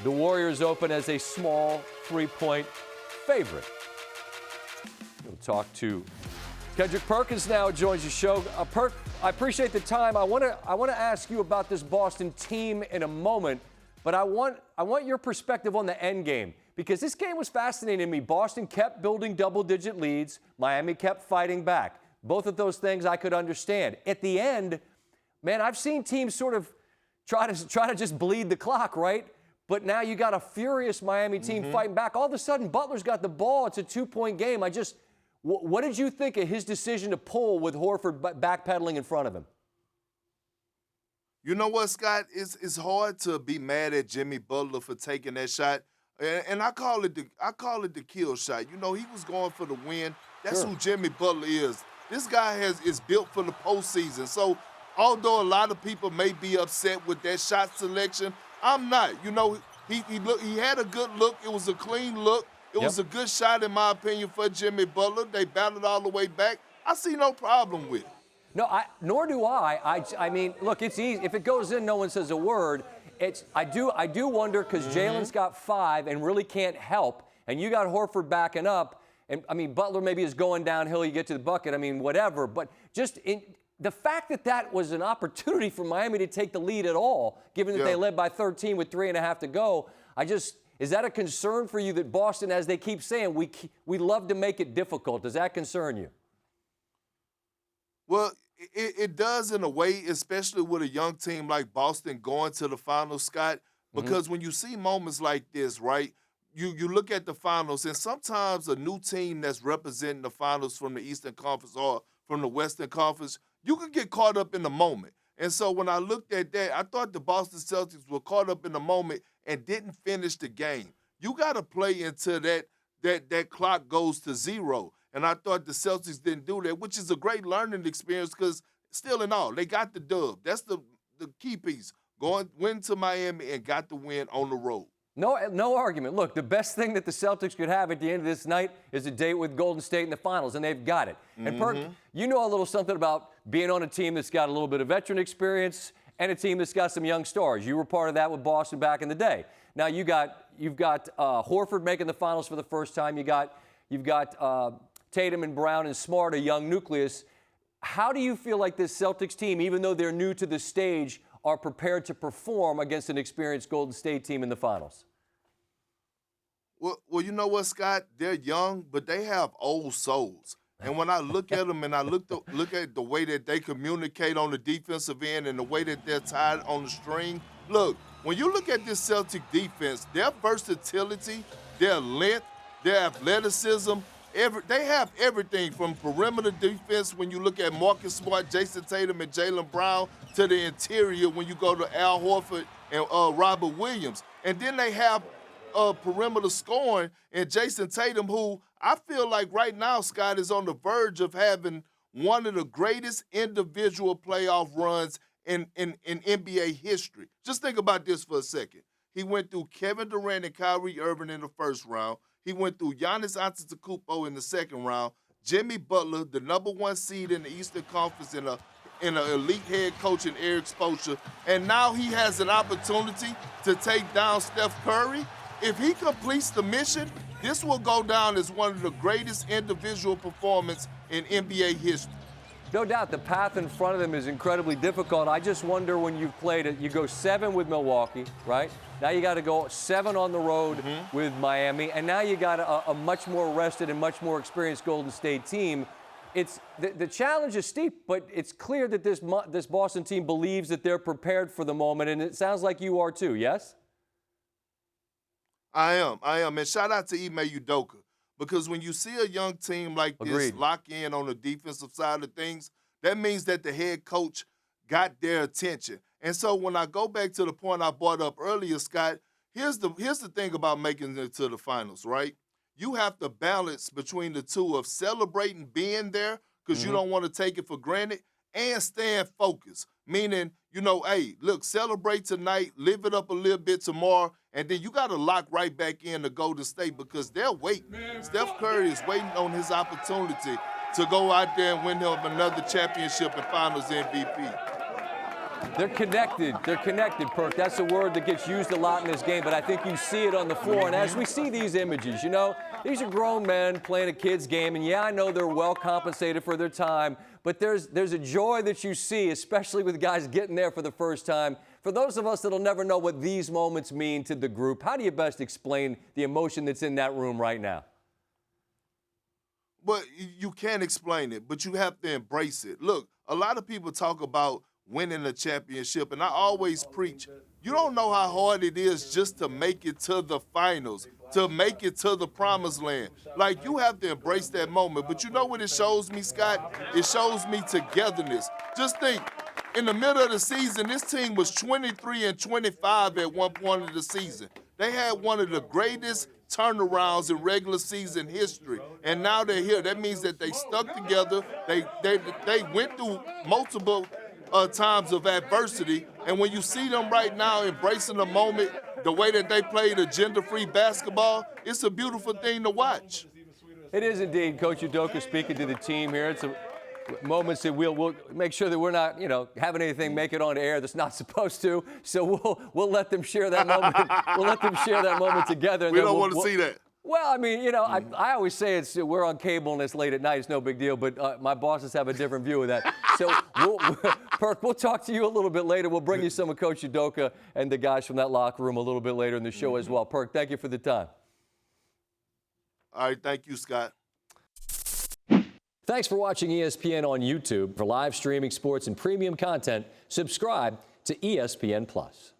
The Warriors open as a small 3-point favorite. We'll talk to Kendrick Perkins now joins the show. Perk, I appreciate the time. I want to ask you about this Boston team in a moment, but I want your perspective on the end game because this game was fascinating to me. Boston kept building double-digit leads. Miami kept fighting back. Both of those things I could understand. At the end, man, I've seen teams sort of try to just bleed the clock, right? But now you got a furious Miami team fighting back. All of a sudden, Butler's got the ball. It's a 2-point game. What did you think of his decision to pull with Horford backpedaling in front of him? You know what, Scott? It's hard to be mad at Jimmy Butler for taking that shot, and I call it the kill shot. You know, he was going for the win. That's who Jimmy Butler is. This guy is built for the postseason. So, although a lot of people may be upset with that shot selection, I'm not. You know, he had a good look. It was a clean look. It was a good shot, in my opinion, for Jimmy Butler. They battled all the way back. I see no problem with it. No, nor do I. I mean, look, it's easy. If it goes in, no one says a word. I do wonder because Jalen's got 5 and really can't help, and you got Horford backing up. And, I mean, Butler maybe is going downhill. You get to the bucket. I mean, whatever. But just the fact that was an opportunity for Miami to take the lead at all, given that they led by 13 with 3.5 to go, is that a concern for you that Boston, as they keep saying, we love to make it difficult? Does that concern you? Well, it does in a way, especially with a young team like Boston going to the finals, Scott, because when you see moments like this, right, you look at the finals, and sometimes a new team that's representing the finals from the Eastern Conference or from the Western Conference, you can get caught up in the moment. And so when I looked at that, I thought the Boston Celtics were caught up in the moment and didn't finish the game. You got to play until that clock goes to 0. And I thought the Celtics didn't do that, which is a great learning experience because still in all, they got the dub. That's the key piece. Went to Miami and got the win on the road. No argument. Look, the best thing that the Celtics could have at the end of this night is a date with Golden State in the finals, and they've got it. And Perk, you know a little something about being on a team that's got a little bit of veteran experience and a team that's got some young stars. You were part of that with Boston back in the day. Now you've got Horford making the finals for the first time. You've got Tatum and Brown and Smart, a young nucleus. How do you feel like this Celtics team, even though they're new to the stage, are prepared to perform against an experienced Golden State team in the finals? Well, you know what, Scott? They're young, but they have old souls. And when I look at them and I look at the way that they communicate on the defensive end and the way that they're tied on the string, look, when you look at this Celtic defense, their versatility, their length, their athleticism, they have everything from perimeter defense when you look at Marcus Smart, Jayson Tatum, and Jaylen Brown to the interior when you go to Al Horford and Robert Williams. And then they have perimeter scoring and Jayson Tatum, who I feel like right now, Scott, is on the verge of having one of the greatest individual playoff runs in NBA history. Just think about this for a second. He went through Kevin Durant and Kyrie Irving in the first round. He went through Giannis Antetokounmpo in the second round, Jimmy Butler, the number 1 seed in the Eastern Conference in an elite head coach in Eric Spoelstra, and now he has an opportunity to take down Steph Curry. If he completes the mission, this will go down as one of the greatest individual performances in NBA history. No doubt the path in front of them is incredibly difficult. I just wonder when you've played it, you go 7 with Milwaukee, right? Now you got to go 7 on the road with Miami, and now you got a much more rested and much more experienced Golden State team. It's the challenge is steep, but it's clear that this Boston team believes that they're prepared for the moment, and it sounds like you are too, yes? I am. And shout out to Ime Udoka. Because when you see a young team like this lock in on the defensive side of things, that means that the head coach got their attention. And so when I go back to the point I brought up earlier, Scott, here's the thing about making it to the finals, right? You have to balance between the two of celebrating being there because you don't want to take it for granted and staying focused. Meaning, you know, hey, look, celebrate tonight, live it up a little bit tomorrow, and then you got to lock right back in to Golden State because they're waiting. Steph Curry is waiting on his opportunity to go out there and win him another championship and finals MVP. They're connected. They're connected, Perk. That's a word that gets used a lot in this game, but I think you see it on the floor. And as we see these images, you know, these are grown men playing a kid's game. And, yeah, I know they're well compensated for their time, but there's a joy that you see, especially with guys getting there for the first time. For those of us that'll never know what these moments mean to the group, how do you best explain the emotion that's in that room right now? But you can't explain it, but you have to embrace it. Look, a lot of people talk about winning a championship, and I always preach, you don't know how hard it is just to make it to the finals, to make it to the promised land. Like, you have to embrace that moment. But you know what it shows me, Scott? It shows me togetherness. Just think, in the middle of the season, this team was 23-25 at one point of the season. They had one of the greatest turnarounds in regular season history, and now they're here. That means that they stuck together. They went through multiple times of adversity, and when you see them right now embracing the moment, the way that they played agenda-free basketball, it's a beautiful thing to watch. It is indeed. Coach Udoka speaking to the team here. It's moments that we'll make sure that we're not, having anything make it on air that's not supposed to. So we'll let them share that moment. We'll let them share that moment together. And we don't want to see that. Well, I mean, I always say we're on cable and it's late at night. It's no big deal. But my bosses have a different view of that. So, Perk, we'll talk to you a little bit later. We'll bring you some of Coach Udoka and the guys from that locker room a little bit later in the show as well. Perk, thank you for the time. All right, thank you, Scott. Thanks for watching ESPN on YouTube. For live streaming sports and premium content, subscribe to ESPN+.